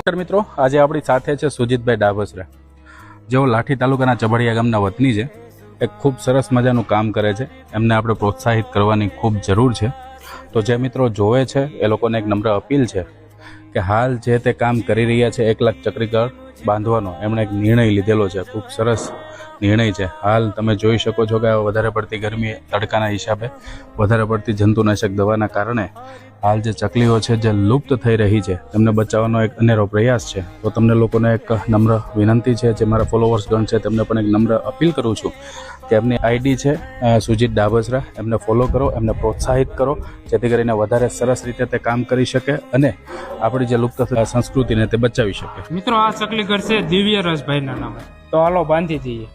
નમસ્કાર મિત્રો, આજે આપણી સાથે છે સુજીતભાઈ ડાભસરા, જેઓ લાઠી તાલુકાના ચબડિયા ગામના વતની છે. એક ખૂબ સરસ મજાનું કામ કરે છે. એમને આપણે પ્રોત્સાહિત કરવાની ખૂબ જરૂર છે. તો જે મિત્રો જોવે છે એ લોકોને એક નમ્ર અપીલ છે કે હાલ જે તે કામ કરી રહ્યા છે 1 લાખ ચક્રીઘર બાંધવાનો એમણે એક નિર્ણય લીધેલો છે. ખૂબ સરસ નિર્ણય છે. હાલ તમે જોઈ શકો છો કે વધારે પડતી ગરમી, તડકાના હિસાબે, વધારે પડતી જંતુનાશક દવાના કારણે હાલ જે ચકલીઓ છે જે લુપ્ત થઈ રહી છે તેમને બચાવવાનો એક અનેરો પ્રયાસ છે. તો તમને લોકોને એક નમ્ર વિનંતી છે, જે મારા ફોલોવર્સ ગણ છે તેમને પણ એક નમ્ર અપીલ કરું છું કે એમની આઈડી છે સુજીત ડાભસરા, એમને ફોલો કરો, એમને પ્રોત્સાહિત કરો, જેથી કરીને વધારે સરસ રીતે તે કામ કરી શકે અને આપણી જે લુપ્ત સંસ્કૃતિને તે બચાવી શકે. મિત્રો, આ ચકલી ઘર છે દિવ્ય રસભાઈના નામે. તો હાલો બાંધી દઈએ.